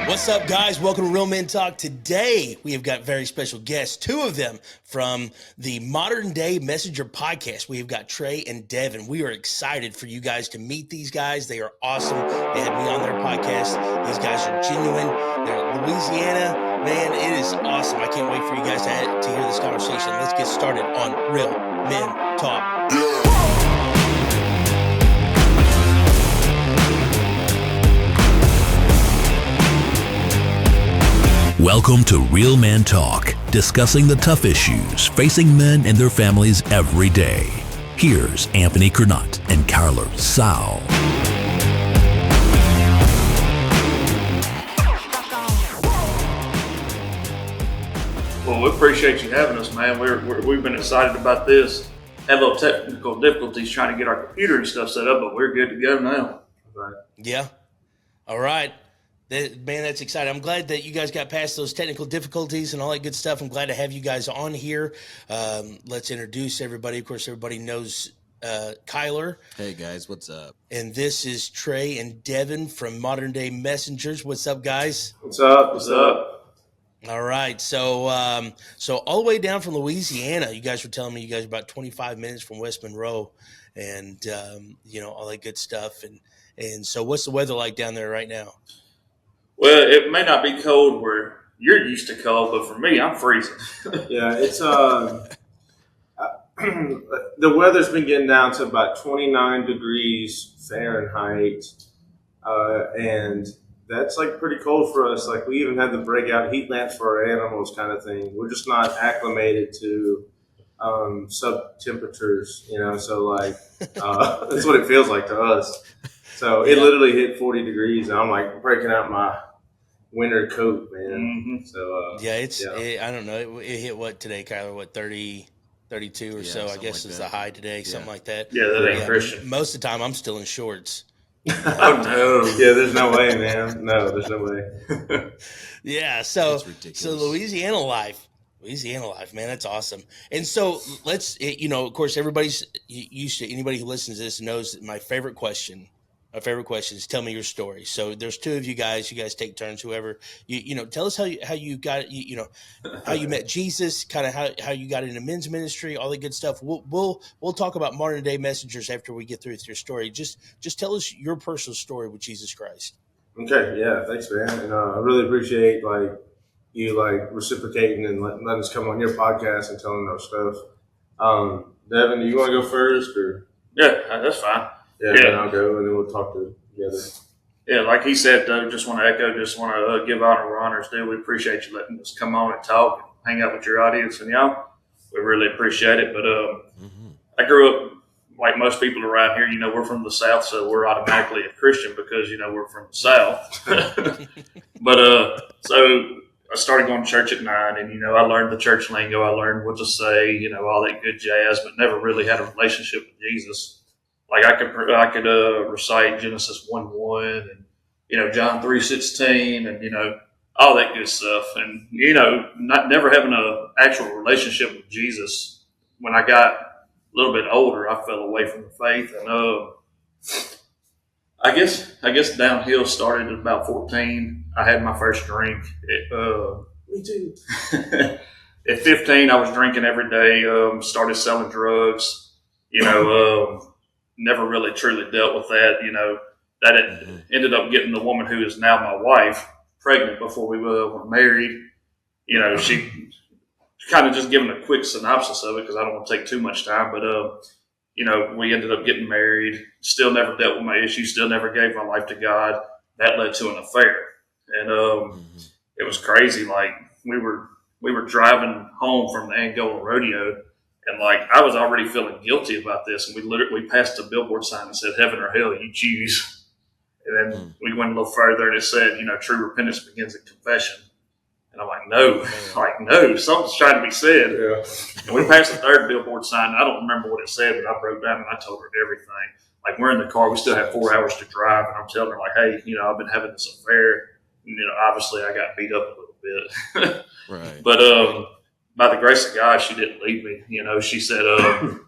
What's up, guys? Welcome to Real Men Talk. Today, we have got very special guests, two of them from the Modern Day Messenger podcast. We have got Trey and Devin. We are excited for you guys to meet these guys. They are awesome. They had me on their podcast. These guys are genuine. They're in Louisiana. Man, it is awesome. I can't wait for you guys to hear this conversation. Let's get started on Real Men Talk. Welcome to Real Men Talk, discussing the tough issues facing men and their families every day. Here's Anthony Kernot and Carla Sau. Well, we appreciate you having us, man. We've been excited about this. Had a little technical difficulties trying to get our computer and stuff set up, but we're good to go now. Yeah. All right. Man, that's exciting. I'm glad that you guys got past those technical difficulties and all that good stuff. I'm glad to have you guys on here. Let's introduce everybody. Of course, everybody knows Kyler. Hey, guys. What's up? And this is Trey and Devin from Modern Day Messengers. What's up, guys? What's up? What's up? All right. So all the way down from Louisiana, you guys were telling me you guys are about 25 minutes from West Monroe and, all that good stuff. And so what's the weather like down there right now? Well, it may not be cold where you're used to cold, but for me, I'm freezing. Yeah, it's the weather's been getting down to about 29 degrees Fahrenheit, and that's like pretty cold for us. Like we even had to break out heat lamps for our animals, kind of thing. We're just not acclimated to sub temperatures, So like that's what it feels like to us. So it literally hit 40 degrees, and I'm like breaking out my winter coat, man. Mm-hmm. I don't know. It hit what today, Kyler? What, 30, 32 or so? I guess is the high today, something like that. Yeah, that ain't Christian. Most of the time, I'm still in shorts. Oh, no. Yeah, there's no way, man. No, there's no way. Yeah, so ridiculous. So Louisiana life, man, that's awesome. And so let's, of course, everybody's used to, anybody who listens to this knows that my favorite question is tell me your story. So there's two of you guys take turns, whoever, tell us how you got, how you met Jesus, kind of how you got into men's ministry, all that good stuff. We'll talk about Modern Day Messengers after we get through with your story. Just tell us your personal story with Jesus Christ. Okay. Yeah. Thanks, man. And I really appreciate you reciprocating and letting us come on your podcast and telling our stuff. Devin, do you want to go first or? Yeah, that's fine. Yeah, then I'll go and then we'll talk together. Yeah, like he said, though, just want to give honor where honor's due. We appreciate you letting us come on and talk and hang out with your audience and y'all. We really appreciate it. But I grew up like most people around here. We're from the South, so we're automatically a Christian because, we're from the South. But so I started going to church at 9 and, I learned the church lingo. I learned what to say, all that good jazz, but never really had a relationship with Jesus. Like I could recite Genesis 1:1 and John 3:16 and all that good stuff, and never having an actual relationship with Jesus. When I got a little bit older, I fell away from the faith, and I guess downhill started at about 14. I had my first drink. Me too. At 15, I was drinking every day. Started selling drugs. Never really truly dealt with that. That it ended up getting the woman who is now my wife pregnant before we were married. She kind of just giving a quick synopsis of it because I don't want to take too much time. But, we ended up getting married, still never dealt with my issues, still never gave my life to God. That led to an affair. And it was crazy. Like we were driving home from the Angola rodeo. And I was already feeling guilty about this, and we passed a billboard sign that said "Heaven or Hell, you choose." And then we went a little further, and it said, "True repentance begins at confession." And I'm like, no, something's trying to be said. Yeah. And we passed the third billboard sign. I don't remember what it said, but I broke down and I told her everything. Like we're in the car, we still have 4 hours to drive, and I'm telling her hey, I've been having this affair. Obviously I got beat up a little bit, Right. But by the grace of God, she didn't leave me. She said, I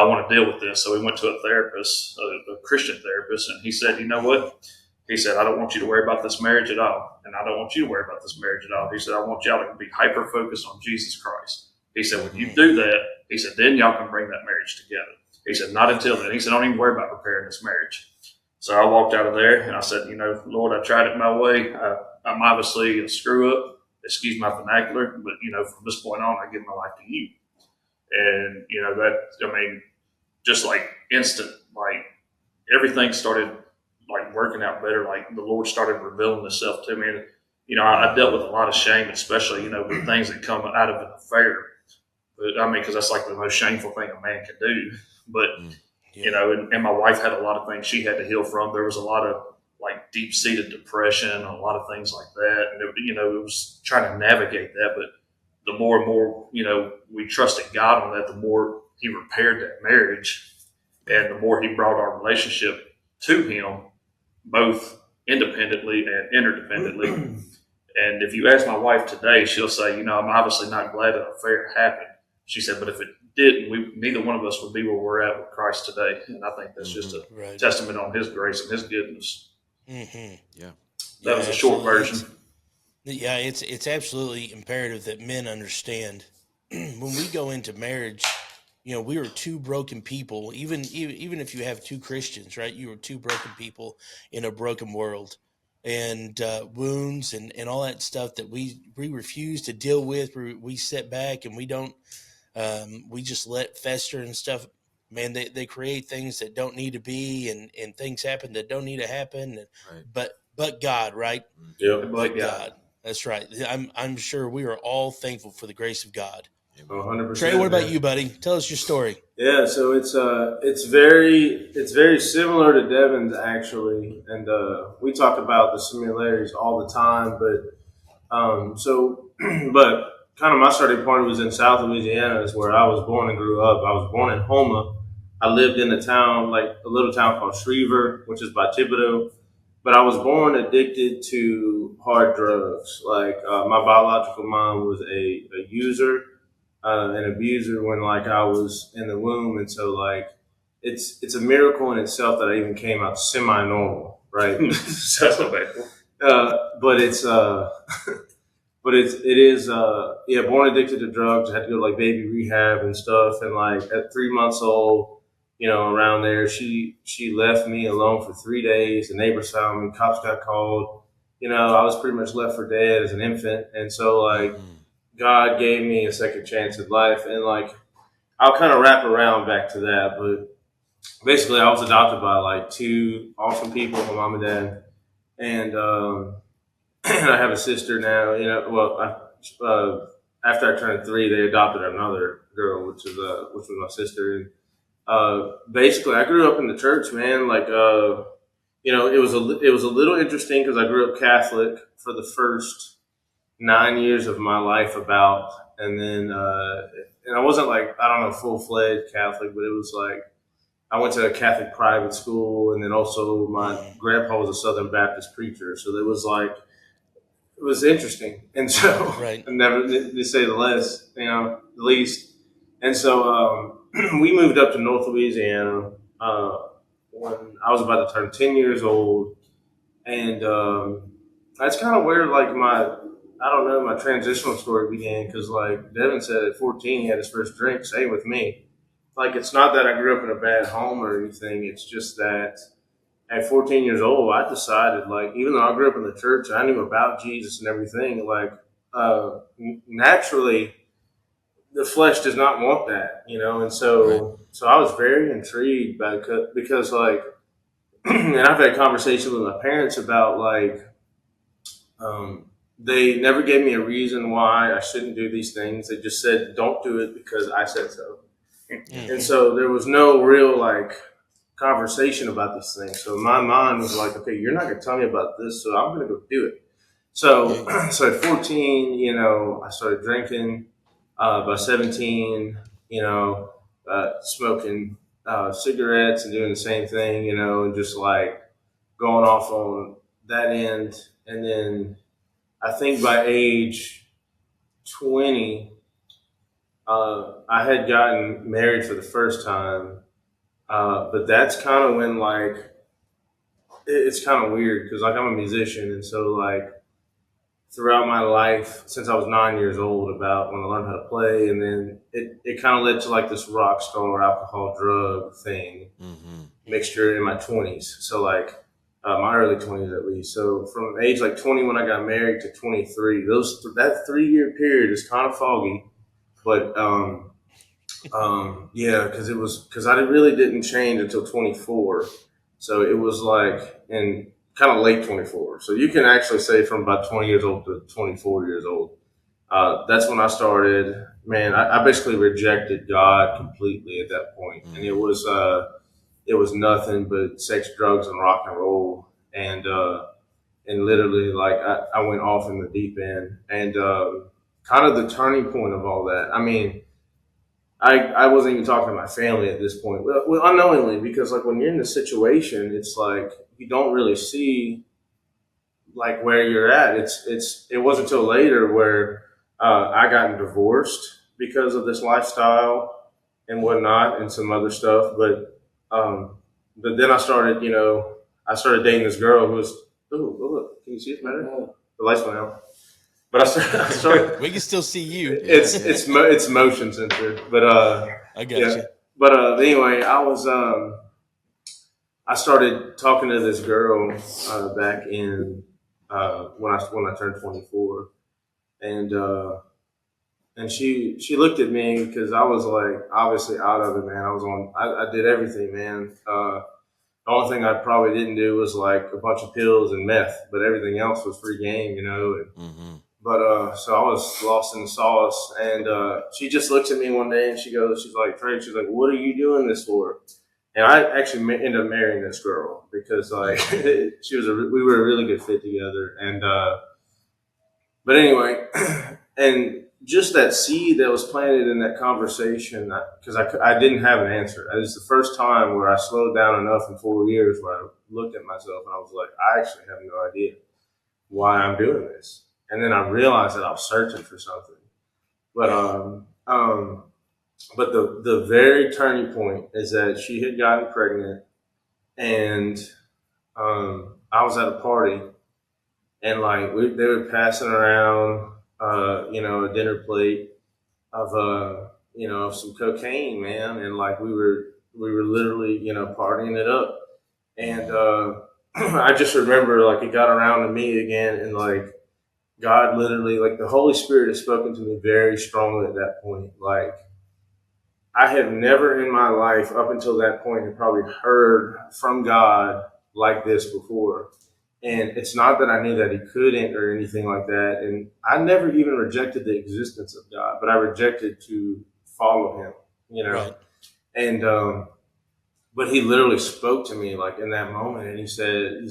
want to deal with this. So we went to a therapist, a Christian therapist, and he said, you know what? He said, I don't want you to worry about this marriage at all. And I don't want you to worry about this marriage at all. He said, I want y'all to be hyper-focused on Jesus Christ. He said, when you do that, he said, then y'all can bring that marriage together. He said, not until then. He said, don't even worry about preparing this marriage. So I walked out of there and I said, Lord, I tried it my way. I'm obviously a screw up. Excuse my vernacular, but, from this point on, I give my life to you. And, just like instant, like everything started like working out better. Like the Lord started revealing himself to me. And, I dealt with a lot of shame, especially, with things that come out of an affair. But because that's like the most shameful thing a man can do. But, and my wife had a lot of things she had to heal from. There was a lot of like deep seated depression, a lot of things like that. And, it was trying to navigate that. But the more and more, we trusted God on that, the more he repaired that marriage and the more he brought our relationship to him, both independently and interdependently. And if you ask my wife today, she'll say, I'm obviously not glad that affair happened. She said, but if it didn't, neither one of us would be where we're at with Christ today. And I think that's just a testament on his grace and his goodness. Mm-hmm. Yeah. That was a short version. Yeah, it's absolutely imperative that men understand when we go into marriage, we are two broken people. Even if you have two Christians, right? You are two broken people in a broken world, and wounds and all that stuff that we refuse to deal with. We sit back and we don't. We just let fester and stuff. Man, they create things that don't need to be, and things happen that don't need to happen. Right. But God, right? Yeah, but God. That's right. I'm sure we are all thankful for the grace of God. 100%. Trey, what about you, buddy? Tell us your story. Yeah, so it's very similar to Devin's actually, and we talk about the similarities all the time. But kind of my starting point was in South Louisiana, is where I was born and grew up. I was born in Houma. I lived in a town, like a little town called Schriever, which is by Thibodaux. But I was born addicted to hard drugs. Like my biological mom was a user, an abuser when like I was in the womb, and so like it's a miracle in itself that I even came out semi-normal, right? That's not bad. But it's but it is born addicted to drugs. I had to go to like baby rehab and stuff, and like at 3 months old, around there, she left me alone for 3 days. The neighbors found me, cops got called. I was pretty much left for dead as an infant. And so like God gave me a second chance at life. And like I'll kind of wrap around back to that. But basically I was adopted by like two awesome people, my mom and dad. And and I have a sister now. After I turned 3, they adopted another girl, which was my sister. And basically, I grew up in the church, man. Like, it was a little interesting because I grew up Catholic for the first 9 years of my life, and then and I wasn't like, I don't know, full-fledged Catholic, but it was like I went to a Catholic private school, and then also my grandpa was a Southern Baptist preacher, so there was like, it was interesting, and so right. Never to say the least. And so we moved up to North Louisiana when I was about to turn 10 years old. And that's kind of where like my transitional story began. Because like Devin said, at 14, he had his first drink. Same with me. Like, it's not that I grew up in a bad home or anything. It's just that at 14 years old, I decided, like, even though I grew up in the church, I knew about Jesus and everything. Like, naturally, the flesh does not want that, and so I was very intrigued because like, and I've had conversations with my parents about like, they never gave me a reason why I shouldn't do these things. They just said, don't do it because I said so. Mm-hmm. And so there was no real like conversation about these things. So my mind was like, okay, you're not going to tell me about this, so I'm going to go do it. So at 14, I started drinking. By 17, smoking cigarettes and doing the same thing, and just like going off on that end. And then I think by age 20, I had gotten married for the first time. But that's kind of when like it's kind of weird because like I'm a musician, and so like throughout my life since I was 9 years old, about when I learned how to play, and then it kind of led to like this rock star alcohol drug thing mixture in my 20s. So like my early 20s at least. So from age like 20 when I got married to 23, that 3 year period is kind of foggy, but yeah, because I really didn't change until 24. So it was like in kind of late 24. So you can actually say from about 20 years old to 24 years old. That's when I started. Man, I basically rejected God completely at that point, and it was nothing but sex, drugs, and rock and roll, and literally like I went off in the deep end, and kind of the turning point of all that. I mean, I wasn't even talking to my family at this point. Well, unknowingly, because like when you're in the situation, it's like you don't really see like where you're at. It wasn't until later where I gotten divorced because of this lifestyle and whatnot and some other stuff. But then I started dating this girl who was, oh, look, can you see it better? The lights went out. But I started We can still see you. it's motion sensor, but I got you. But anyway, I started talking to this girl back in when I turned 24, and she looked at me because I was like obviously out of it, man. I did everything, man. The only thing I probably didn't do was like a bunch of pills and meth, but everything else was free game, you know. But so I was lost in the sauce, and she just looks at me one day and she's like, Trey, she's like, what are you doing this for? And I actually ended up marrying this girl because like we were a really good fit together, and but anyway, and just that seed that was planted in that conversation, because I didn't have an answer. It was the first time where I slowed down enough in 4 years where I looked at myself and I was like, I actually have no idea why I'm doing this. And then I realized that I was searching for something. But the very turning point is that she had gotten pregnant, and I was at a party, and like they were passing around, a dinner plate of of some cocaine, man, and like we were literally partying it up, and I just remember like it got around to me again, and like God literally, like the Holy Spirit has spoken to me very strongly at that point. Like I have never in my life up until that point had probably heard from God like this before. And it's not that I knew that he couldn't or anything like that. And I never even rejected the existence of God, but I rejected to follow him, Right. And, but he literally spoke to me like in that moment, and he's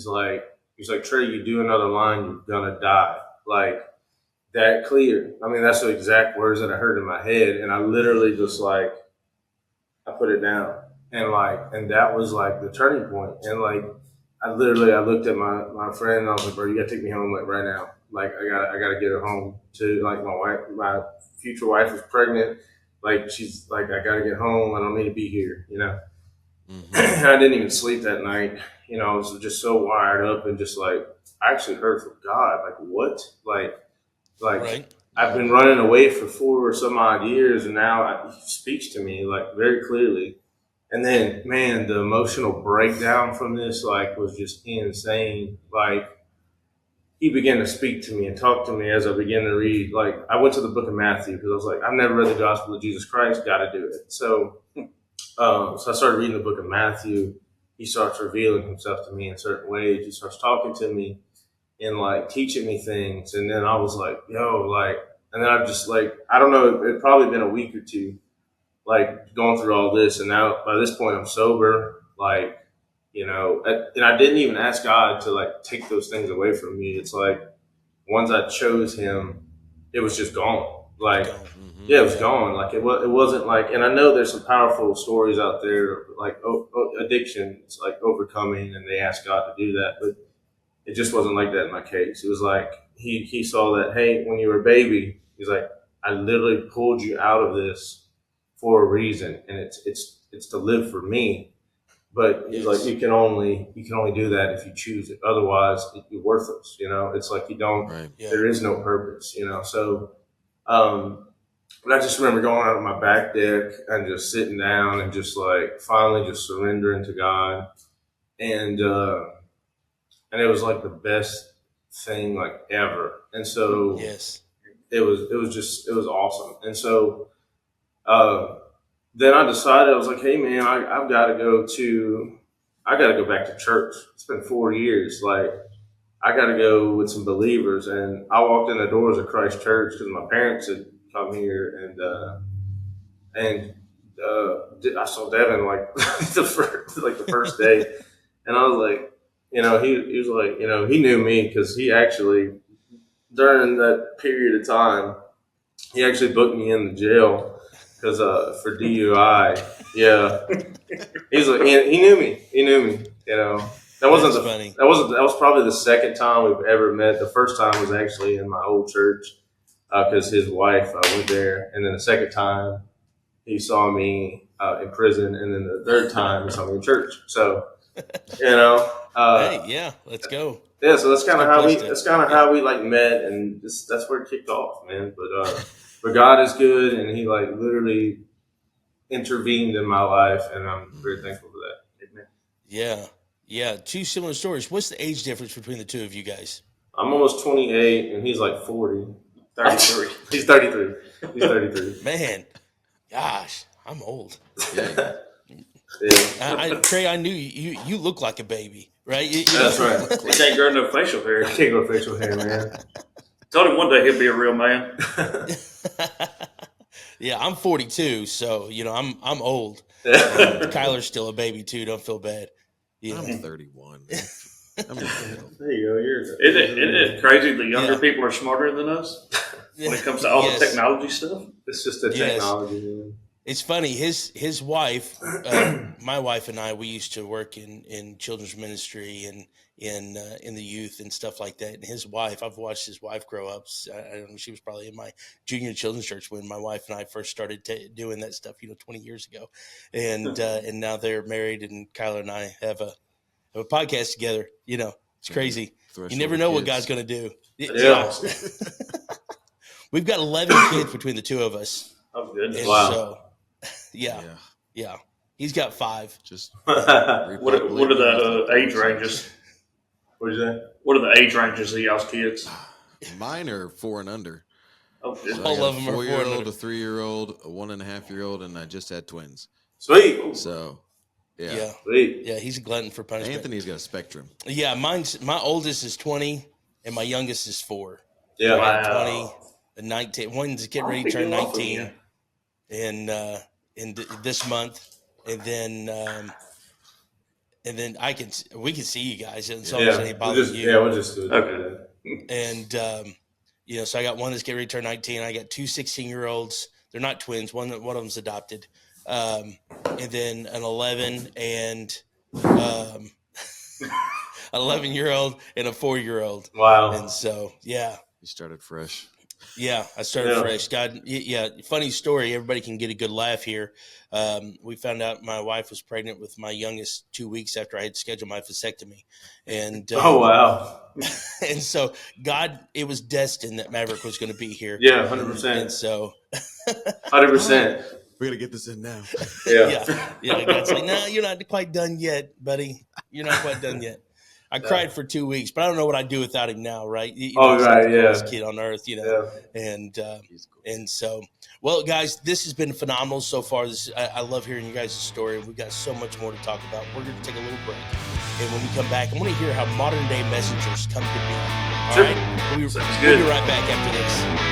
like, Trey, you do another line, you're going to die. Like that clear. I mean, that's the exact words that I heard in my head. And I literally just like, I put it down, and that was like the turning point. And like, I looked at my friend and I was like, bro, you gotta take me home like right now. Like I gotta get her home to like my future wife is pregnant. Like she's like, I gotta get home. I don't need to be here, I didn't even sleep that night. I was just so wired up and just like, I actually heard from God. Like what? Like Right. I've been running away for 4 or some odd years, and now he speaks to me like very clearly. And then, man, the emotional breakdown from this like was just insane. Like he began to speak to me and talk to me as I began to read. Like I went to the book of Matthew because I was like, I've never read the Gospel of Jesus Christ. Got to do it. So I started reading the book of Matthew. He starts revealing himself to me in certain ways. He starts talking to me and like teaching me things. And then I was like, yo, like, and then I just like, I don't know, it probably been a week or two, like going through all this. And now by this point I'm sober, like, and I didn't even ask God to like take those things away from me. It's like, once I chose him, it was just gone. Like, yeah, it was gone. Like it wasn't like, and I know there's some powerful stories out there, like addiction, it's like overcoming, and they ask God to do that, but it just wasn't like that in my case. It was like he saw that, hey, when you were a baby, he's like, I literally pulled you out of this for a reason, and it's to live for me. But he's like, you can only do that if you choose it. Otherwise, you're worthless. It's like you don't. Right. Yeah. There is no purpose. So, but I just remember going out on my back deck and just sitting down and just like finally just surrendering to God, and it was like the best thing like ever. And so Yes. it was awesome. And so then I decided, I was like, hey man, I've got to go back to church. It's been 4 years. Like, I got to go with some believers. And I walked in the doors of Christ Church because my parents had come here, and I saw Devin like the first day, and I was like, he was like, he knew me because he actually, during that period of time, he actually booked me in the jail because for DUI. Yeah, he's like, he knew me. That wasn't funny. That was probably the second time we've ever met. The first time was actually in my old church because his wife went there, and then the second time he saw me in prison, and then the third time he saw me in church. So, Hey, yeah, let's go. Yeah, so that's kind of how Good we like met, and that's where it kicked off, man. But God is good, and He like literally intervened in my life, and I'm very thankful for that. Amen. Yeah. Two similar stories. What's the age difference between the two of you guys? I'm almost 28, and he's like 40. 33. He's 33. He's 33. Man, gosh, I'm old. Yeah. Yeah. Trey, I knew you look like a baby, right? That's right. He can't grow no facial hair. I can't go facial hair, man. Told him one day he'll be a real man. Yeah, I'm 42, so I'm old. Kyler's still a baby too. Don't feel bad. I'm 31. I'm in the middle. There you go. Isn't it crazy the younger Yeah. people are smarter than us when it comes to all the technology stuff? It's just the technology, man. It's funny. His wife, my wife and I, we used to work in children's ministry and in the youth and stuff like that. And his wife, I've watched his wife grow up. I don't know, she was probably in my junior children's church when my wife and I first started doing that stuff, 20 years ago. And now they're married, and Kyler and I have a podcast together. It's crazy. You never know what God's going to do. Yeah. We've got 11 kids between the two of us. Oh, good. And Wow. so, yeah. He's got 5. Just What are the age ranges? What'd you say? What are the age ranges of y'all's kids? mine are 4 and under. Oh, good. So All I got of them a are 4 and 4-year-old, under. a 3-year-old, a 1.5-year-old, and I just had twins. Sweet. So Yeah. Sweet. Yeah, he's a glutton for punishment. Anthony's got a spectrum. Yeah, my oldest is 20 and my youngest is 4. Yeah. Wow. 20 and 19. One's getting ready to turn 19 in this month. And then we can see you guys as long as it ain't bothering you. We'll just do it. Okay. And so I got one that's getting ready to turn 19. I got 2 16-year-olds. They're not twins. One of them's adopted. And then an 11 and 11-year-old and a 4-year-old. Wow. And so, yeah. You started fresh. Yeah, I started fresh. God, yeah, funny story. Everybody can get a good laugh here. We found out my wife was pregnant with my youngest 2 weeks after I had scheduled my vasectomy. And Oh, wow. and so God, it was destined that Maverick was going to be here. Yeah, And 100%. so, 100%. We got to get this in now. yeah, God's like, no, you're not quite done yet, buddy. You're not quite done yet. I cried for 2 weeks, but I don't know what I'd do without him now, right? He's right, the yeah. coolest kid on earth, Yeah. And so, well, guys, this has been phenomenal so far. I love hearing you guys' story. We've got so much more to talk about. We're going to take a little break, and when we come back, I want to hear how modern day messengers come to be. All Sure. right, we'll good. be right back after this.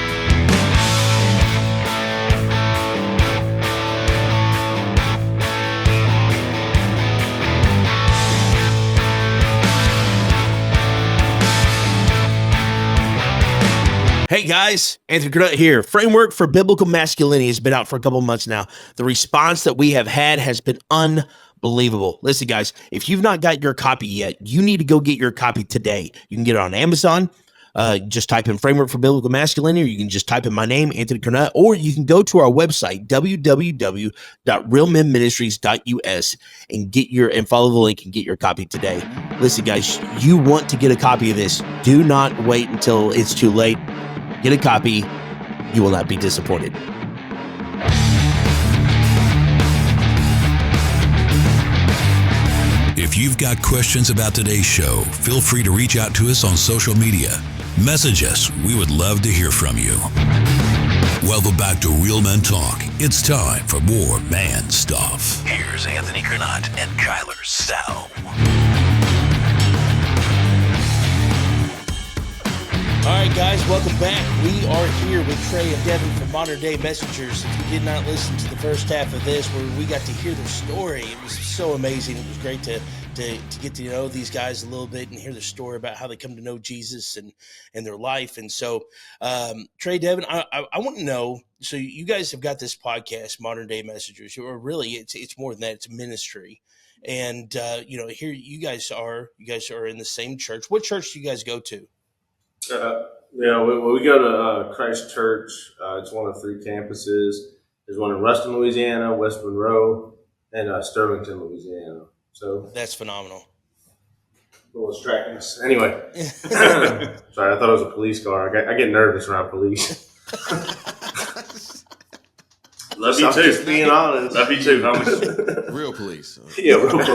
Hey guys, Anthony Cronut here. Framework for Biblical Masculinity has been out for a couple months now. The response that we have had has been unbelievable. Listen, guys, if you've not got your copy yet, you need to go get your copy today. You can get it on Amazon. Just type in Framework for Biblical Masculinity, or you can just type in my name, Anthony Cornett, or you can go to our website, www.realmenministries.us, and follow the link and get your copy today. Listen, guys, you want to get a copy of this. Do not wait until it's too late. Get a copy. You will not be disappointed. If you've got questions about today's show, feel free to reach out to us on social media. Message us. We would love to hear from you. Welcome back to Real Men Talk. It's time for more man stuff. Here's Anthony Kernott and Kyler Stow. All right, guys, welcome back. We are here with Trey and Devin from Modern Day Messengers. If you did not listen to the first half of this, where we got to hear their story, it was so amazing. It was great to get to know these guys a little bit and hear their story about how they come to know Jesus and their life. And so, Trey, Devin, I want to know, so you guys have got this podcast, Modern Day Messengers, or really it's more than that, it's a ministry. And, here you guys are in the same church. What church do you guys go to? We go to Christ Church. It's one of 3 campuses. There's one in Ruston, Louisiana, West Monroe, and Sterlington, Louisiana. So that's phenomenal. Little tracking us. Anyway, sorry, I thought it was a police car. I get nervous around police. Love you too. Just being honest. Love you too, homies. Real police. Yeah, real police.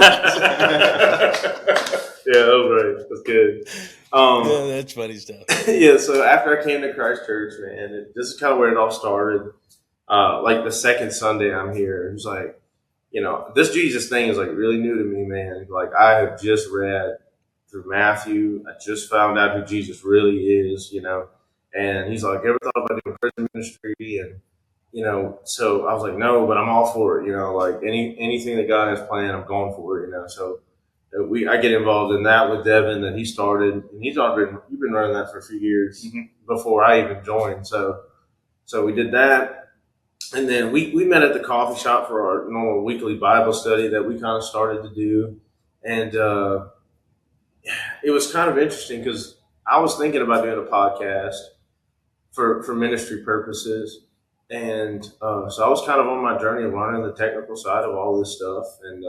Yeah, that was right. That's good. Yeah, that's funny stuff. Yeah, so after I came to Christ Church, man, this is kind of where it all started. Like the second Sunday I'm here, it was like, this Jesus thing is like really new to me, man. Like I have just read through Matthew. I just found out who Jesus really is, and he's like, ever thought about doing prison ministry? And, so I was like, no, but I'm all for it, like anything that God has planned, I'm going for it, so I get involved in that with Devin that he started, and you've been running that for a few years before I even joined. So we did that, and then we met at the coffee shop for our normal weekly Bible study that we kind of started to do, and it was kind of interesting because I was thinking about doing a podcast for ministry purposes, and so I was kind of on my journey of learning the technical side of all this stuff, and.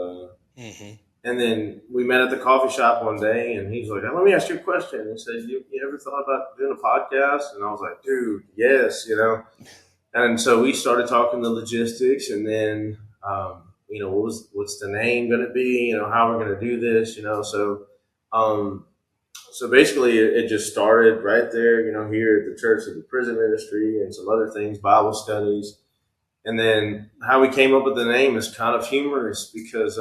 And then we met at the coffee shop one day, and he's like, let me ask you a question. He said, you ever thought about doing a podcast? And I was like, dude, yes, And so we started talking the logistics, and then, what's the name going to be? How we're going to do this, So basically it just started right there, here at the Church of the Prison Ministry and some other things, Bible studies. And then how we came up with the name is kind of humorous because,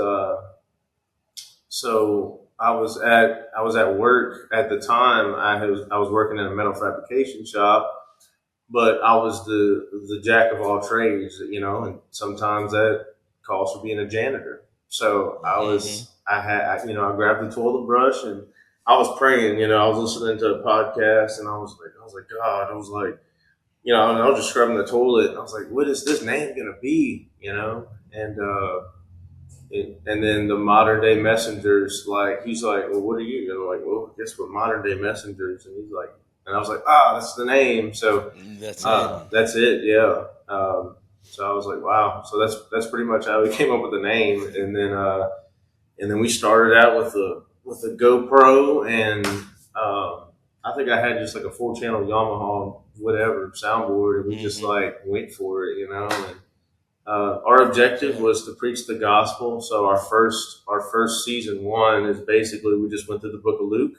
so I was at work at the time. I was working in a metal fabrication shop, but I was the jack of all trades, and sometimes that calls for being a janitor. So I grabbed the toilet brush and I was praying, I was listening to a podcast, and I was like, God, I was like, and I was just scrubbing the toilet, and I was like, what is this name gonna be, and then the Modern Day Messengers, he's like, well, what are you? And I'm like, well, I guess we're Modern Day Messengers. And he's like, and I was like, that's the name. So that's it. Yeah. So I was like, wow. So that's pretty much how we came up with the name. And then we started out with the GoPro, and I think I had just like a 4-channel Yamaha, whatever soundboard. And we just went for it, and, our objective was to preach the gospel. So our first season 1 is basically we just went through the book of Luke,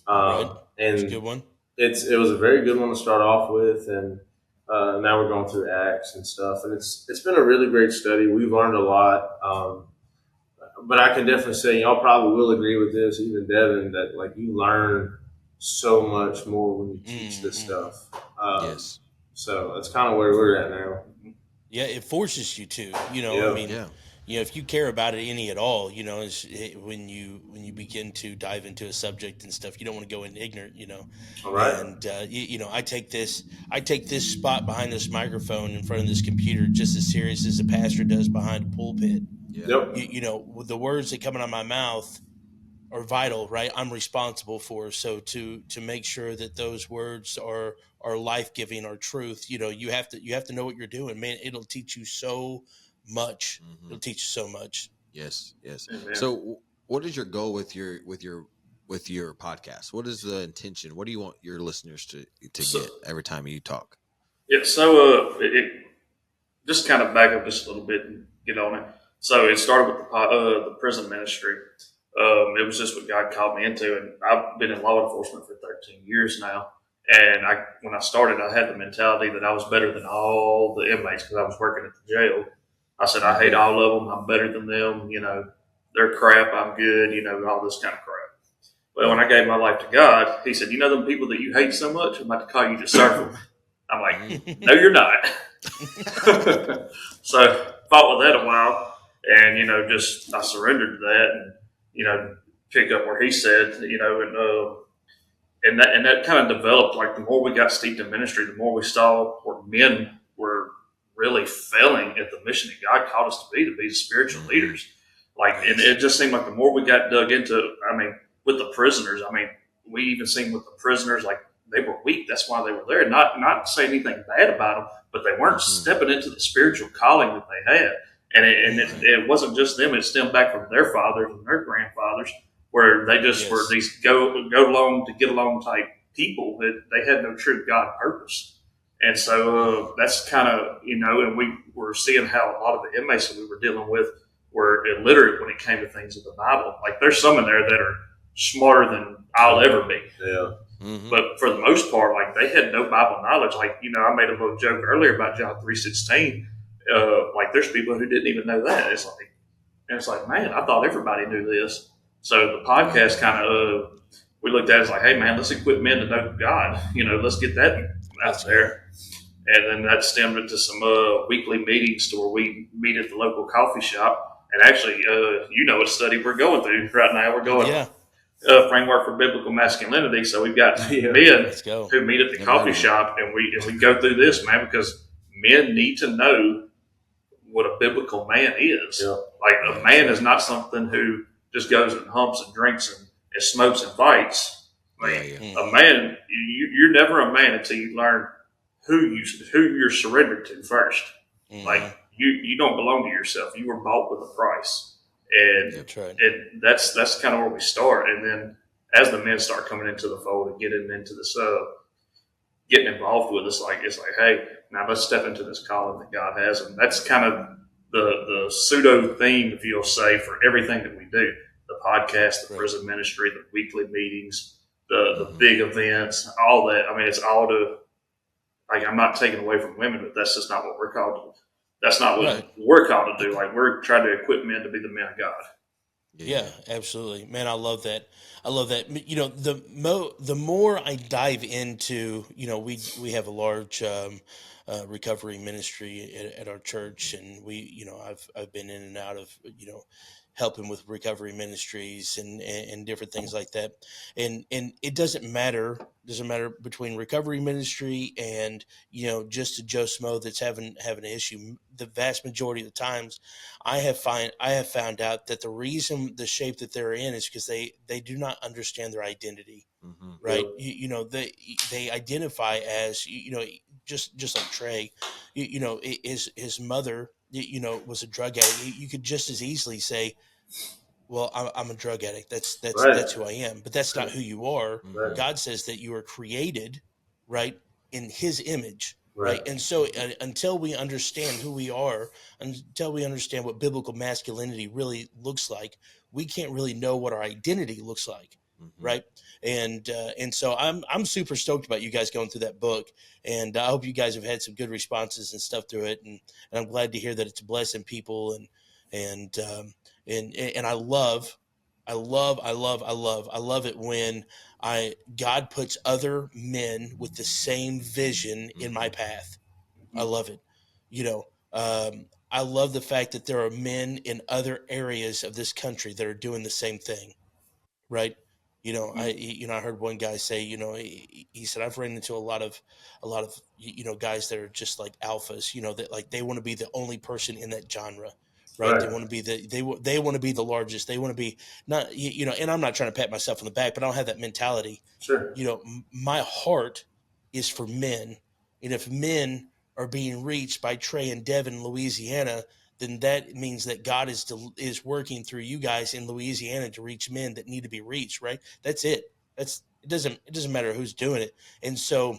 and it's a good one. It was a very good one to start off with, and now we're going through Acts and stuff, and it's been a really great study. We've learned a lot, but I can definitely say y'all probably will agree with this, even Devin, that you learn so much more when you teach this stuff. Yes. So that's kind of where we're at now. Yeah, it forces you to, Yeah. If you care about it any at all, when you begin to dive into a subject and stuff, you don't want to go in ignorant, All right. And I take this spot behind this microphone in front of this computer just as serious as a pastor does behind a pulpit. Yep. The words that come out of my mouth are vital, right? I'm responsible for. So to make sure that those words are life giving, are truth. You have to know what you're doing, man. It'll teach you so much. Hmm. It'll teach you so much. Yes, yes. Amen. So, what is your goal with your podcast? What is the intention? What do you want your listeners to So get every time you talk? yeah, so just kind of back up just a little bit and get on it. So it started with the prison ministry. It was just what God called me into, and I've been in law enforcement for 13 years now. And when I started, I had the mentality that I was better than all the inmates because I was working at the jail. I said I hate all of them. I'm better than them. They're crap. I'm good. All this kind of crap. Well, when I gave my life to God, He said, them people that you hate so much, I'm about to call you to serve them. I'm like, no, you're not. So fought with that a while, and just I surrendered to that, and picked up where he said, and that kind of developed. Like the more we got steeped in ministry, the more we saw where men were really failing at the mission that God called us to be spiritual leaders. Like, and it just seemed like the more we got dug into, with the prisoners, we even seen with the prisoners, like they were weak. That's why they were there. Not to say anything bad about them, but they weren't stepping into the spiritual calling that they had. And it wasn't just them. It stemmed back from their fathers and their grandfathers, where they just were these go along to get along type people that they had no true God purpose. And so that's kind of, and we were seeing how a lot of the inmates that we were dealing with were illiterate when it came to things of the Bible. Like there's some in there that are smarter than I'll ever be. Yeah. Mm-hmm. But for the most part, like they had no Bible knowledge. Like, I made a little joke earlier about John 3:16. Like there's people who didn't even know that. It's like, man, I thought everybody knew this. So the podcast kind of, we looked at it as like, hey man, let's equip men to know God. Let's get that out there. And then that stemmed into some weekly meetings to where we meet at the local coffee shop. And actually, a study we're going through right now. We're going framework for biblical masculinity. So we've got men who meet at the coffee shop, and we go through this, man, because men need to know what a biblical man is. Yeah. Like a man is not something who just goes and humps and drinks and smokes and fights. A man, you're never a man until you learn who you're surrendered to first. Like you don't belong to yourself. You were bought with a price. And and that's kind of where we start. And then as the men start coming into the fold and getting into this, getting involved with us, it's like, hey, now let's step into this calling that God has. And that's kind of the pseudo theme, if you'll say, for everything that we do: the podcast, the prison ministry, the weekly meetings, the big events, all that. It's all to, like, I'm not taking away from women, but that's just not what we're called to. That's not what we're called to do. Like, we're trying to equip men to be the men of God. Yeah, absolutely, man. I love that. The more I dive into, we have a large recovery ministry at our church, and I've been in and out of helping with recovery ministries and different things like that, and it doesn't matter between recovery ministry and just a Joe Smo that's having an issue. The vast majority of the times, I have found out that the reason the shape that they're in is because they do not understand their identity, right? They identify as just like Trey, his mother was a drug addict. You could just as easily say, well, I'm a drug addict. That's who I am. But that's not who you are. Right. God says that you are created, right, in His image, right? Right. And so until we understand who we are, until we understand what biblical masculinity really looks like, we can't really know what our identity looks like, right? And so I'm super stoked about you guys going through that book, and I hope you guys have had some good responses and stuff to it, and I'm glad to hear that it's blessing people, and I love it when God puts other men with the same vision in my path. I love it. I love the fact that there are men in other areas of this country that are doing the same thing, right? I heard one guy say, he said, I've ran into a lot of guys that are just like alphas, that like they want to be the only person in that genre, right? Right. They want to be they want to be the largest. They want to be not, and I'm not trying to pat myself on the back, but I don't have that mentality. Sure. My heart is for men. And if men are being reached by Trey and Devin in Louisiana, then that means that God is working through you guys in Louisiana to reach men that need to be reached, right? That's it. It doesn't matter who's doing it. And so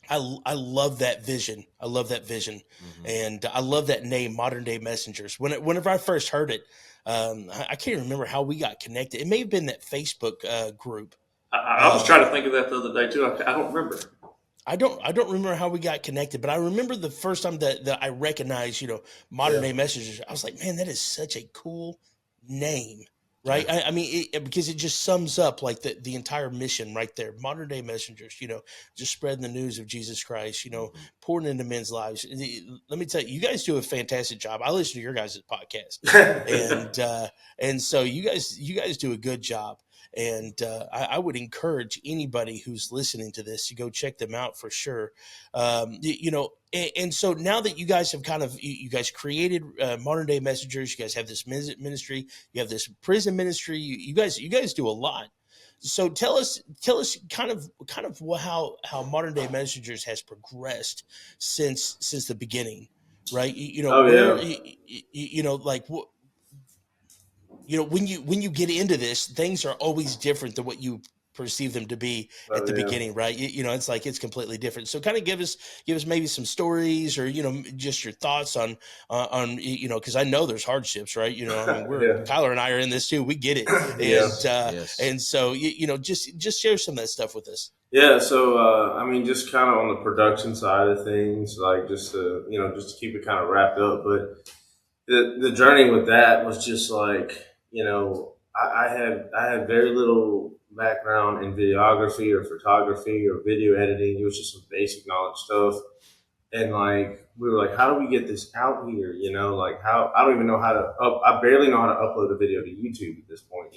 I love that vision. I love that vision. And I love that name, Modern Day Messengers. Whenever I first heard it, I can't remember how we got connected. It may have been that Facebook group. I was trying to think of that the other day too. I don't remember. I don't remember how we got connected, but I remember the first time that I recognized, Modern Day Messengers. I was like, man, that is such a cool name, right? I mean, because it just sums up like the entire mission right there. Modern Day Messengers, just spreading the news of Jesus Christ, pouring into men's lives. Let me tell you, you guys do a fantastic job. I listen to your guys' podcast, and so you guys do a good job. And I would encourage anybody who's listening to this to go check them out for sure. And so now that you guys have you guys created Modern Day Messengers, you guys have this ministry, you have this prison ministry. You guys do a lot. So tell us kind of how Modern Day Messengers has progressed since the beginning, right? Like what. When you get into this, things are always different than what you perceive them to be at the beginning, right? It's like it's completely different. So kind of give us maybe some stories or just your thoughts on because I know there's hardships, right? I mean, Tyler and I are in this too. We get it, and so just share some of that stuff with us. Yeah, so I mean, just kind of on the production side of things, like just to keep it kind of wrapped up, but the journey with that was just like, I had very little background in videography or photography or video editing. It was just some basic knowledge stuff. And like, we were like, how do we get this out here? Like how, I don't even know how to I barely know how to upload a video to YouTube at this point,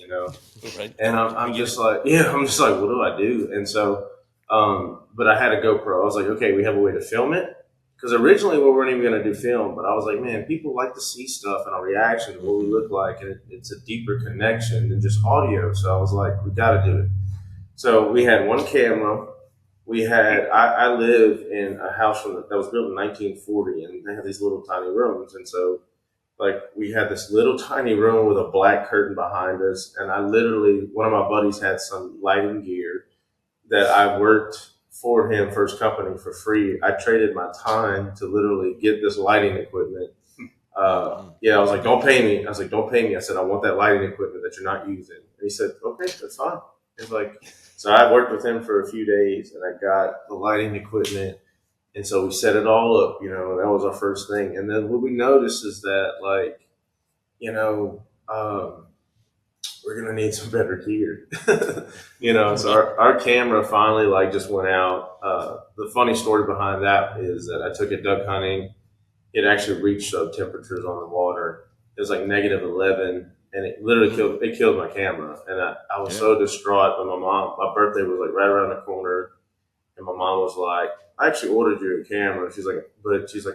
Right. And I'm just like, what do I do? And so, but I had a GoPro. I was like, okay, we have a way to film it. Because originally we weren't even going to do film, but I was like, man, people like to see stuff and our reaction to what we look like, and it's a deeper connection than just audio. So I was like, we got to do it. So we had one camera. I live in a house that was built in 1940, and they have these little tiny rooms. And so, like, we had this little tiny room with a black curtain behind us, and one of my buddies had some lighting gear that I worked for him for his company for free. I traded my time to literally get this lighting equipment. I was like, don't pay me. I said, I want that lighting equipment that you're not using. And he said, okay, that's fine. It's like, so I worked with him for a few days and I got the lighting equipment. And so we set it all up, that was our first thing. And then what we noticed is that we're going to need some better gear, so our camera finally just went out. The funny story behind that is that I took it duck hunting. It actually reached temperatures on the water. It was like -11 and it literally killed my camera. And I was so distraught. But my birthday was like right around the corner. And my mom was like, I actually ordered you a camera. She's like,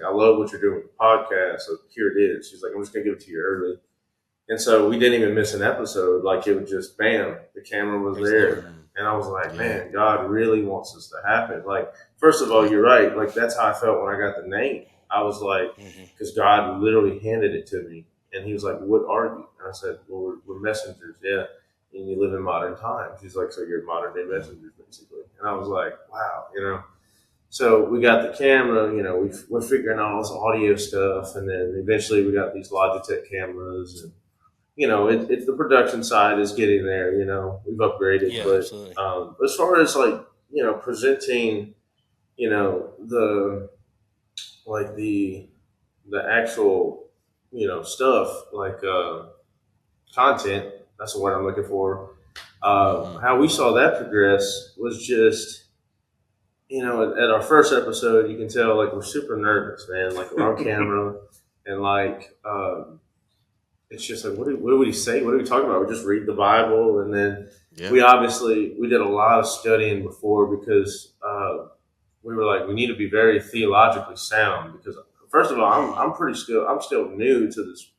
I love what you're doing with the podcast. So here it is. She's like, I'm just going to give it to you early. And so we didn't even miss an episode. Like it was just bam, the camera was there. And I was like, man, God really wants this to happen. Like, first of all, you're right. Like that's how I felt when I got the name. I was like, because God literally handed it to me. And he was like, what are you? And I said, well, we're messengers. Yeah. And you live in modern times. He's like, so you're modern day messengers, basically. And I was like, wow, So we got the camera, we're figuring out all this audio stuff. And then eventually we got these Logitech cameras and, it's the production side is getting there, we've upgraded. Yeah, but absolutely. As far as presenting, the actual, stuff like content, that's the word I'm looking for. How we saw that progress was just, at our first episode, you can tell we're super nervous, man. We're on camera and it's just what do we say? What are we talking about? We just read the Bible, and then we did a lot of studying before because we were we need to be very theologically sound because first of all, I'm still new to this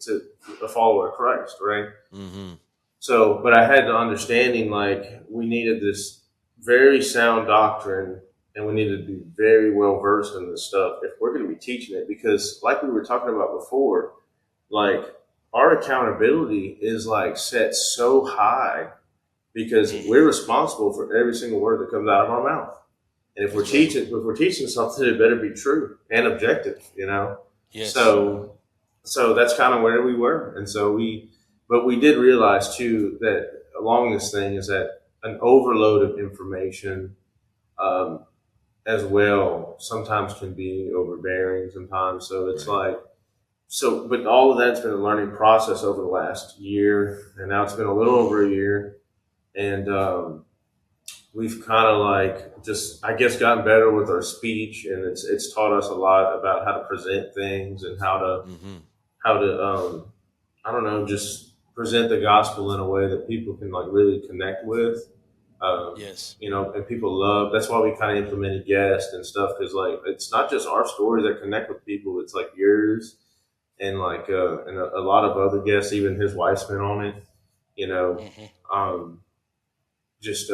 to a follower of Christ, right? Mm-hmm. So, but I had the understanding like we needed this very sound doctrine and we needed to be very well versed in this stuff if we're going to be teaching it. Because, like we were talking about before, like our accountability is like set so high because we're responsible for every single word that comes out of our mouth. And if we're teaching something, it better be true and objective, you know? Yes. So that's kind of where we were. And so but we did realize too that along this thing is that an overload of information, as well sometimes can be overbearing sometimes. So it's but all of that's been a learning process over the last year. And now it's been a little over a year. And, we've kind of like just, I guess, gotten better with our speech, and it's taught us a lot about how to present things and how to I don't know, just present the gospel in a way that people can like really connect with. Yes. You know, and people love. That's why we kind of implemented guests and stuff because like it's not just our stories that connect with people. It's like yours and like and a lot of other guests. Even his wife's been on it. You know, just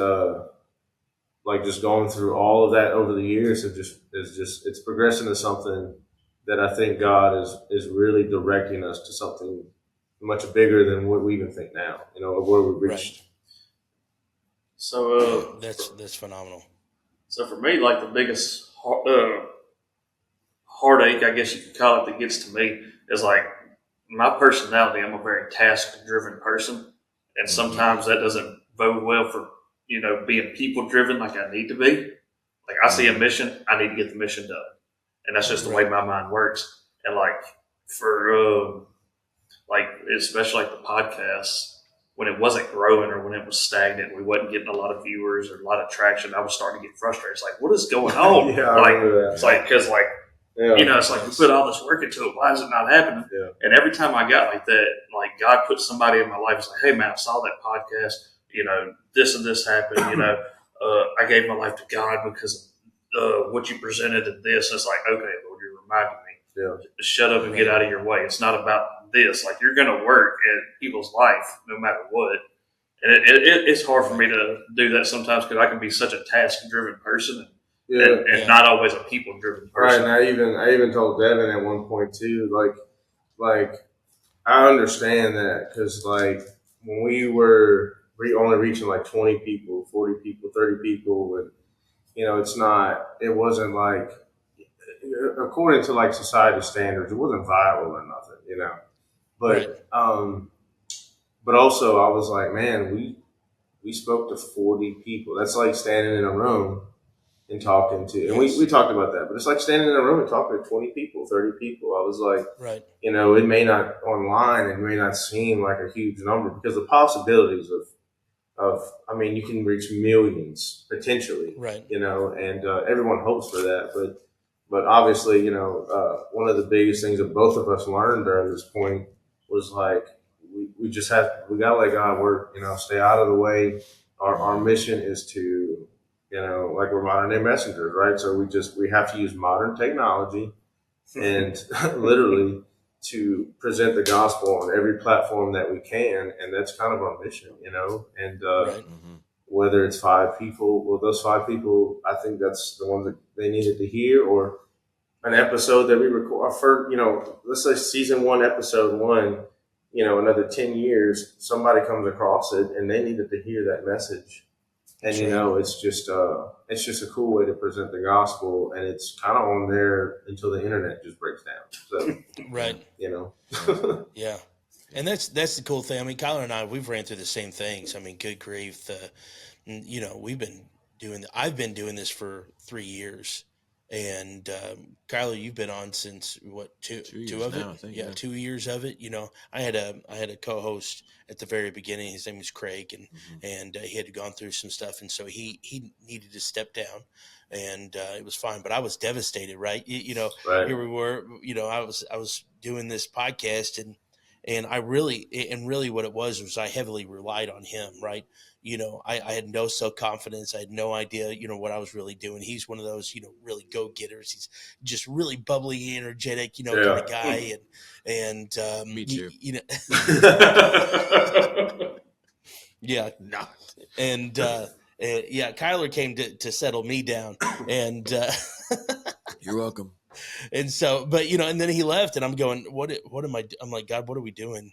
like just going through all of that over the years it's progressing to something that I think God is really directing us to something much bigger than what we even think now, you know, of where we reached. Right. So that's phenomenal. So for me, like the biggest heartache, I guess you could call it, that gets to me is like my personality. I'm a very task-driven person, and sometimes that doesn't bode well for being people-driven like I need to be. Like I see a mission, I need to get the mission done, and that's just the way my mind works. And like for like especially like the podcast, when it wasn't growing or when it was stagnant, we wasn't getting a lot of viewers or a lot of traction, I was starting to get frustrated. It's like, what is going on? It's like, because like, it's like we put all this work into it. Why is it not happening? Yeah. And every time I got like that, like God put somebody in my life. It's like, hey man, I saw that podcast. This and this happened. I gave my life to God because of what you presented in this. It's like, okay, Lord, you're reminding me. Yeah. Shut up and get out of your way. It's not about this. Like you're going to work in people's life no matter what. And it's hard for me to do that sometimes because I can be such a task-driven person and not always a people-driven person. Right. And I even told Devin at one point too, like I understand that because like when we were only reaching like 20 people, 40 people, 30 people, and it wasn't like, according to like society standards, it wasn't viral or nothing, but but also I was like, man, we spoke to 40 people. That's like standing in a room and talking to, and we talked about that, but it's like standing in a room and talking to 20 people, 30 people. I was like, it may not online, it may not seem like a huge number because the possibilities I mean, you can reach millions potentially, and everyone hopes for that, but obviously, one of the biggest things that both of us learned during this point was like, we gotta let God work, stay out of the way. Our mission is to, like we're modern day messengers, right? So we have to use modern technology and literally to present the gospel on every platform that we can. And that's kind of our mission, and, whether it's 5 people, well, those 5 people, I think that's the ones that they needed to hear, or an episode that we record for, let's say season 1, episode 1, another 10 years, somebody comes across it and they needed to hear that message. And, it's just a cool way to present the gospel, and it's kind of on there until the internet just breaks down. So, Yeah. And that's the cool thing. I mean, Kyler and I, we've ran through the same things. I mean, good grief. I've been doing this for 3 years. And Kyler, you've been on since what, two of it? Now, I think, 2 years of it. I had a co-host at the very beginning. His name was Craig, and he had gone through some stuff, and so he needed to step down, and it was fine. But I was devastated, right? Here we were. I was doing this podcast, and really what it was I heavily relied on him, right? I had no self-confidence. I had no idea, what I was really doing. He's one of those, really go-getters. He's just really bubbly, energetic, kind of guy. And Me too. Yeah. Not. And, Kyler came to settle me down. And, You're welcome. and so, but, and then he left and I'm going, what am I, I'm like, God, what are we doing?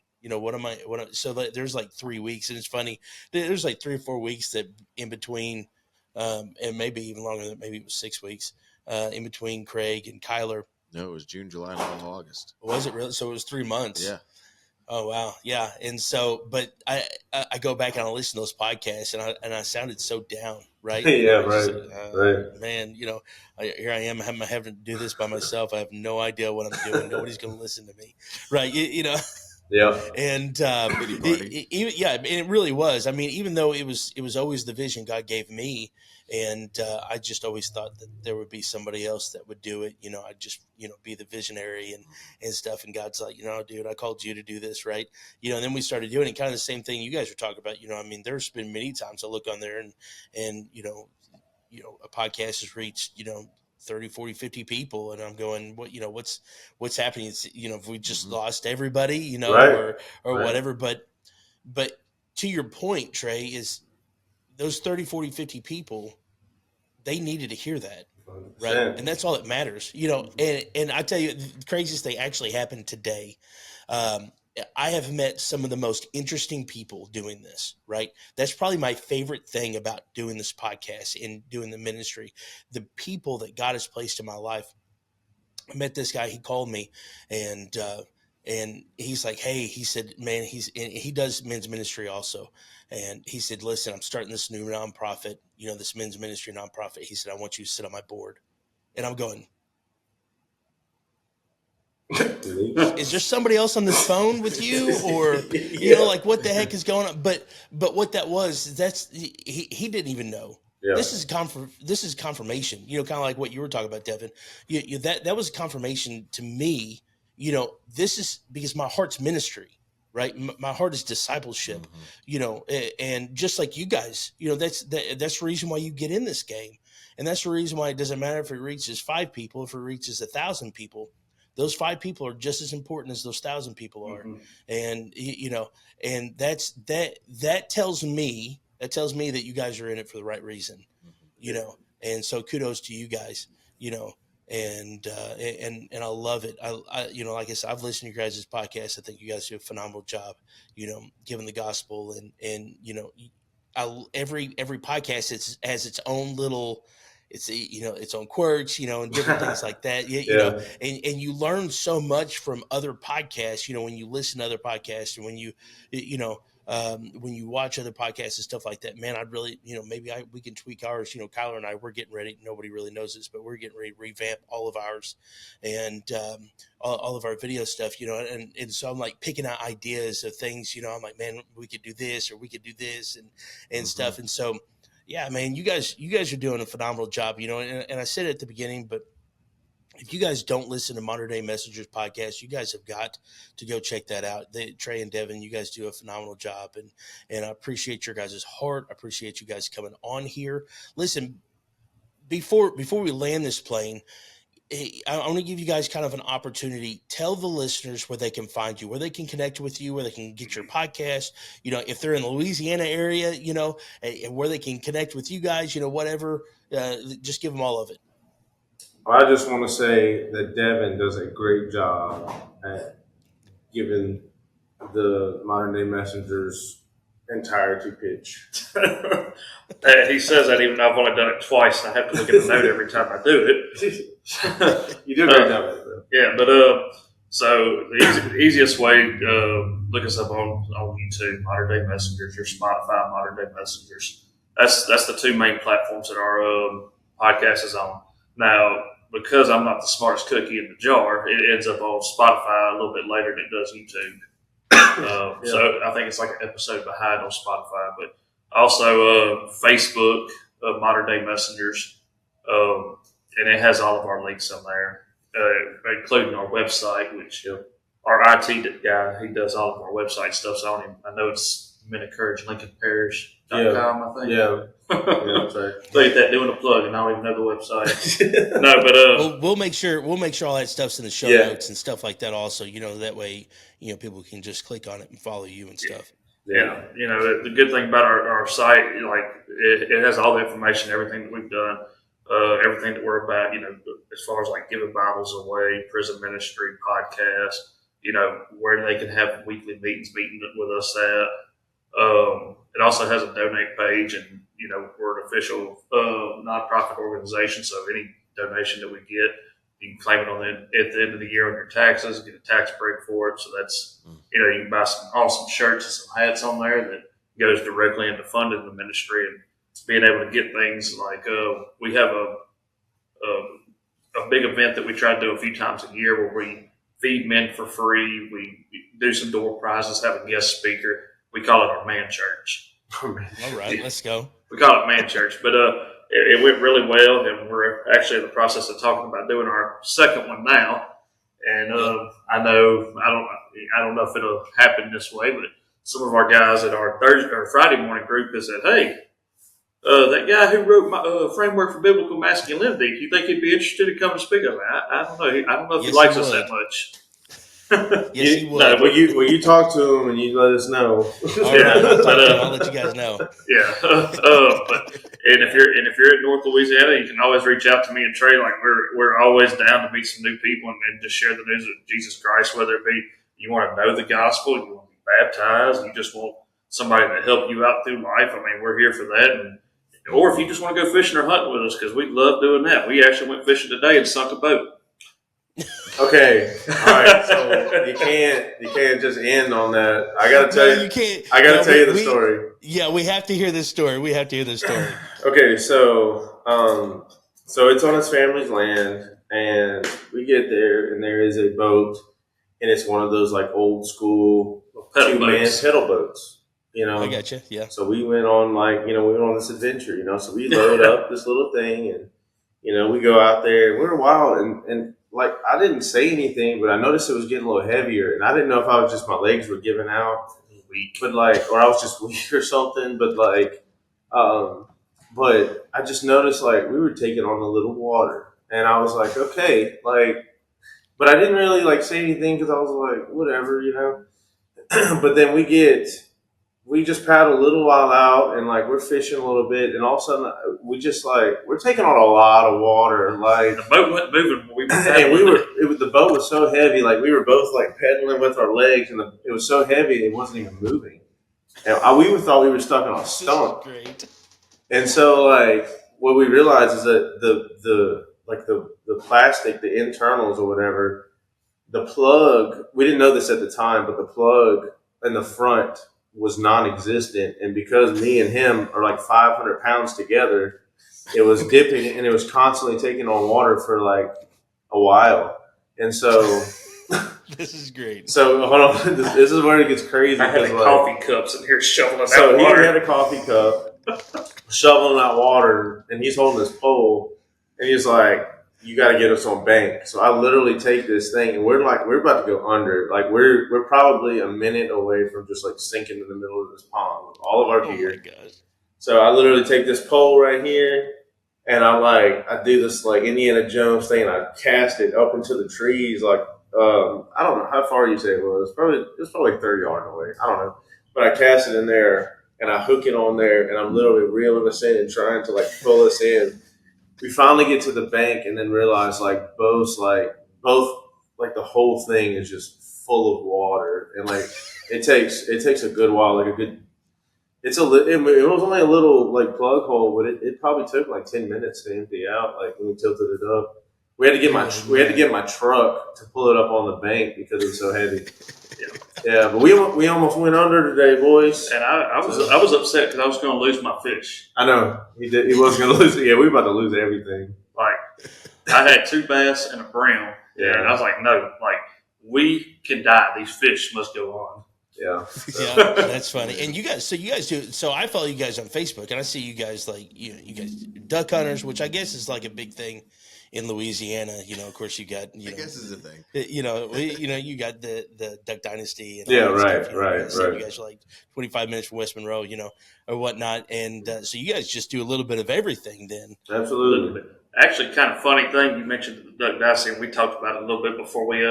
So there's like 3 weeks, and it's funny. There's like 3 or 4 weeks that in between, and maybe even longer than, maybe it was 6 weeks, in between Craig and Kyler. No, it was June, July, and August. Was it really? So it was 3 months. Yeah. Oh wow, yeah. And so, but I go back and I listen to those podcasts, and I sounded so down, right? Yeah, right. Man, here I am having to do this by myself. I have no idea what I'm doing. Nobody's going to listen to me, right? Yeah. And and it really was. I mean, even though it was always the vision God gave me, and I just always thought that there would be somebody else that would do it. I'd just be the visionary and stuff. And God's like, dude, I called you to do this, right? And then we started doing it, kind of the same thing you guys were talking about. I mean, there's been many times I look on there and a podcast has reached 30, 40, 50 people. And I'm going, what's happening? It's, if we just lost everybody, Right. or whatever. But to your point, Trey, is those 30, 40, 50 people, they needed to hear that. 100%. Right. And that's all that matters, and I tell you, the craziest thing actually happened today. I have met some of the most interesting people doing this, right? That's probably my favorite thing about doing this podcast and doing the ministry. The people that God has placed in my life. I met this guy, he called me and he's like, hey, he said, man, he does men's ministry also. And he said, listen, I'm starting this new nonprofit, this men's ministry nonprofit. He said, I want you to sit on my board. And I'm going, is there somebody else on this phone with you, or like what the heck is going on? But what that was, he didn't even know. Yeah. This is confirmation. Kind of like what you were talking about, Devin. That was confirmation to me. This is because my heart's ministry, right? My heart is discipleship. And just like you guys, that's the reason why you get in this game, and that's the reason why it doesn't matter if it reaches 5 people, if it reaches 1,000 people. Those 5 people are just as important as those 1,000 people are. And, and that tells me that you guys are in it for the right reason, and so kudos to you guys, and I love it. I like I said, I've listened to your guys' podcast. I think you guys do a phenomenal job, giving the gospel and every podcast has its own little, its own quirks, and different things like that. And you learn so much from other podcasts, when you listen to other podcasts, and when you watch other podcasts and stuff like that. Man, I'd really, maybe we can tweak ours. Kyler and I, we're getting ready. Nobody really knows this, but we're getting ready to revamp all of ours and all of our video stuff, and so I'm like picking out ideas of things, I'm like, man, we could do this or we could do this and stuff. And so, yeah, man, you guys are doing a phenomenal job, and I said it at the beginning, but if you guys don't listen to Modern Day Messengers podcast, you guys have got to go check that out. Trey and Devin, you guys do a phenomenal job, and I appreciate your guys' heart. I appreciate you guys coming on here. Listen, before we land this plane, I want to give you guys kind of an opportunity. Tell the listeners where they can find you, where they can connect with you, where they can get your podcast, if they're in the Louisiana area, and where they can connect with you guys, whatever, just give them all of it. I just want to say that Devin does a great job at giving the Modern Day Messengers entirety pitch. He says that even though I've only done it twice, and I have to look at the note every time I do it. You do a great job at it, though. Yeah, but so the easiest way, look us up on YouTube, Modern Day Messengers, or Spotify, Modern Day Messengers. That's the 2 main platforms that our podcast is on. Now, because I'm not the smartest cookie in the jar, it ends up on Spotify a little bit later than it does YouTube. So I think it's like an episode behind on Spotify, but also Facebook, Modern Day Messengers, and it has all of our links on there, including our website, which our IT guy, he does all of our website stuff. So I know it's Men of Courage, LincolnParish.com, I think. Yeah. That's right. Look at that, doing a plug, and I don't even know the website. No, but we'll make sure all that stuff's in the show Yeah. notes and stuff like that. Also, that way, people can just click on it and follow you and stuff. yeah, the good thing about our site, like it has all the information, everything that we've done, everything that we're about, as far as like giving Bibles away, prison ministry, podcast, where they can have weekly meetings meeting with us at. It also has a donate page, and we're an official nonprofit organization, so any donation that we get, you can claim it at the end of the year on your taxes, get a tax break for it. So that's you can buy some awesome shirts and some hats on there that goes directly into funding the ministry and being able to get things like we have a big event that we try to do a few times a year where we feed men for free. We do some door prizes, have a guest speaker. We call it our man church. All right, let's go. We call it man church, but it went really well, and we're actually in the process of talking about doing our second one now. And I don't know if it'll happen this way, but some of our guys at our Thursday or Friday morning group has said, "Hey, that guy who wrote my framework for biblical masculinity, do you think he'd be interested in coming to speak?" I don't know. I don't know if he likes us that much. Yes, he would. No, will you talk to him and you let us know? All right, I'll let you guys know. Yeah, and if you're in North Louisiana, you can always reach out to me and Trey. Like we're always down to meet some new people and just share the news of Jesus Christ. Whether it be you want to know the gospel, you want to be baptized, you just want somebody to help you out through life. I mean, we're here for that. Or if you just want to go fishing or hunting with us, because we love doing that. We actually went fishing today and sunk a boat. Okay, all right. So you can't just end on that. I gotta tell you. You can't. I gotta tell you the story. Yeah, we have to hear this story. Okay, so it's on his family's land, and we get there, and there is a boat, and it's one of those like old school two-man pedal boats. I got you. Yeah. So we went on we went on this adventure. So we load up this little thing, and we go out there. We're wild, and like I didn't say anything, but I noticed it was getting a little heavier, and I didn't know if I was just my legs were giving out, but or I was just weak or something. But but I just noticed we were taking on a little water, and I was like, okay, but I didn't really say anything because I was like, whatever, But then we just paddle a little while out, and we're fishing a little bit, and all of a sudden we just we're taking on a lot of water. The boat wasn't moving when we were paddling. And the boat was so heavy, we were both pedaling with our legs, and it was so heavy it wasn't even moving. And we thought we were stuck on a stump. Great. And so what we realized is that the plastic, the internals or whatever, the plug, we didn't know this at the time, but the plug in the front was non-existent, and because me and him are 500 pounds together, it was dipping and it was constantly taking on water for a while. And so this is great. So hold on, this is where it gets crazy. I had coffee cups in here shoveling out so water. He had a coffee cup shoveling out water, and he's holding this pole, and he's like, "You got to get us on bank." So I literally take this thing, and we're about to go under. We're probably a minute away from just sinking in the middle of this pond with all of our gear. Oh my gosh. So I literally take this pole right here, and I do this Indiana Jones thing, and I cast it up into the trees. I don't know how far you say it was. It was probably 30 yards away. I don't know, but I cast it in there, and I hook it on there, and I'm literally reeling us in and trying to pull us in. We finally get to the bank and then realize both the whole thing is just full of water, and it takes a good while, it was only a little plug hole, but it probably took 10 minutes to empty out when we tilted it up. We had to get my truck to pull it up on the bank because it was so heavy. Yeah, but we almost went under today, boys. And I was upset because I was going to lose my fish. I know he did. He was going to lose it. Yeah, we were about to lose everything. I had 2 bass and a brown. Yeah, and I was like, no, we can die. These fish must go on. Yeah, yeah, that's funny. And you guys do. So I follow you guys on Facebook, and I see you guys you guys duck hunters, which I guess is a big thing in Louisiana. Of course, you got I guess is a thing. You got the Duck Dynasty. And Yeah, all that right, stuff, right. You guys are like 25 minutes from West Monroe, or whatnot, and so you guys just do a little bit of everything then. Absolutely. Actually, kind of funny thing you mentioned the Duck Dynasty, and we talked about it a little bit before we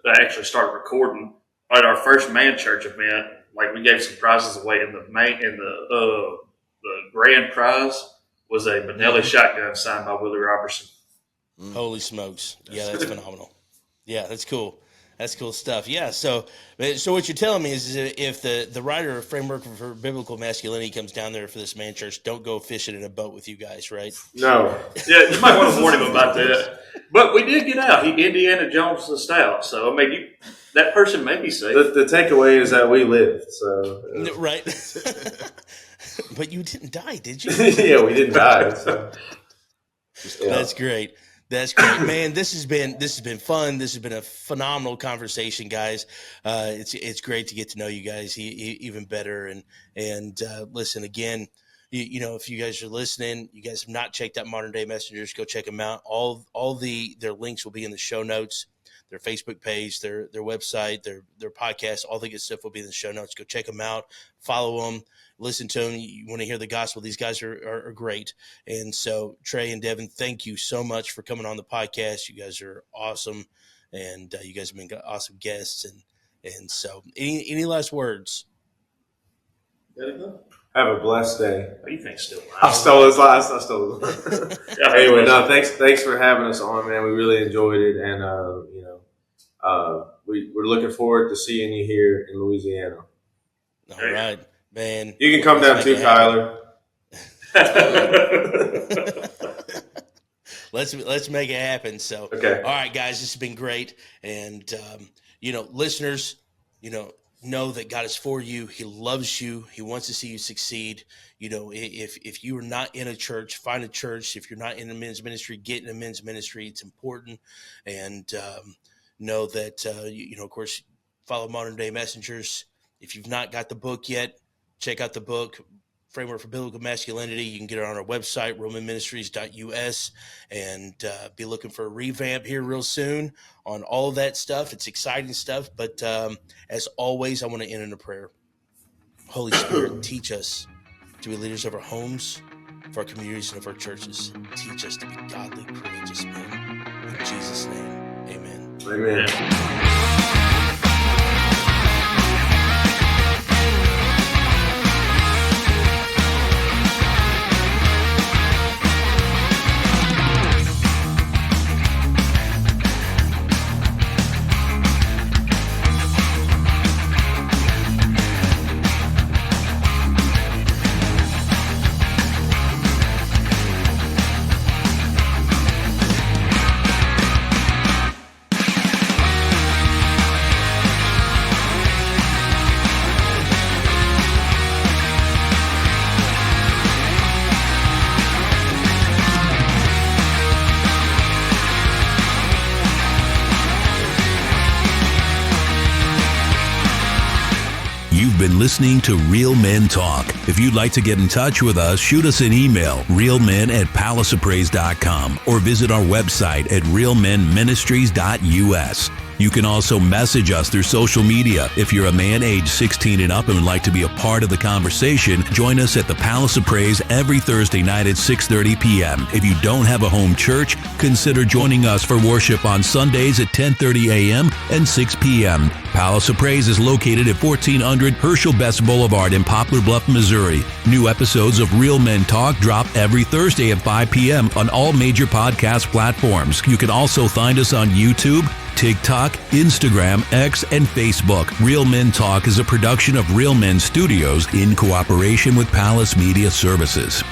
actually started recording. At our first man church event, like we gave some prizes away, and the grand prize was a Benelli shotgun signed by Willie Robertson. Holy smokes! Yeah, that's phenomenal. Yeah, that's cool. That's cool stuff. Yeah. So what you're telling me is if the writer of Framework for Biblical Masculinity comes down there for this man church, don't go fishing in a boat with you guys, right? No. Yeah, you might want to warn him about that. But we did get out. He Indiana Jones the stout. So that person may be safe. The takeaway is that we lived. So right. But you didn't die, did you? yeah, we didn't die. So. That's great. That's great, man. This has been fun. This has been a phenomenal conversation, guys. It's great to get to know you guys even better. And listen again. If you guys are listening, you guys have not checked out Modern Day Messengers, go check them out. All their links will be in the show notes. Their Facebook page, their website, their podcast, all the good stuff will be in the show notes. Go check them out. Follow them. Listen to them. You want to hear the gospel. These guys are great. And so, Trey and Devin, thank you so much for coming on the podcast. You guys are awesome. And you guys have been awesome guests. And so, any last words? Have a blessed day. What do you think, still? I stole his last. Anyway, no, thanks for having us on, man. We really enjoyed it. And, we're looking forward to seeing you here in Louisiana. All right. Man, you can come down too, Kyler. let's make it happen. So, okay. All right, guys, this has been great. And listeners, know that God is for you. He loves you. He wants to see you succeed. If you are not in a church, find a church. If you're not in a men's ministry, get in a men's ministry. It's important. And know that of course, follow Modern Day Messengers. If you've not got the book yet, check out the book, Framework for Biblical Masculinity. You can get it on our website, romanministries.us, and be looking for a revamp here real soon on all of that stuff. It's exciting stuff, but as always, I want to end in a prayer. Holy Spirit, teach us to be leaders of our homes, of our communities, and of our churches. Teach us to be godly, courageous men. In Jesus' name, amen. Amen. Been listening to Real Men Talk. If you'd like to get in touch with us, shoot us an email, realmen@palaceofpraise.com, or visit our website at realmenministries.us. You can also message us through social media. If you're a man age 16 and up and would like to be a part of the conversation, join us at the Palace of Praise every Thursday night at 6:30 p.m. If you don't have a home church, consider joining us for worship on Sundays at 10:30 a.m. and 6 p.m. Palace of Praise is located at 1400 Herschel Best Boulevard in Poplar Bluff, Missouri. New episodes of Real Men Talk drop every Thursday at 5 p.m. on all major podcast platforms. You can also find us on YouTube, TikTok, Instagram, X, and Facebook. Real Men Talk is a production of Real Men Studios in cooperation with Palace Media Services.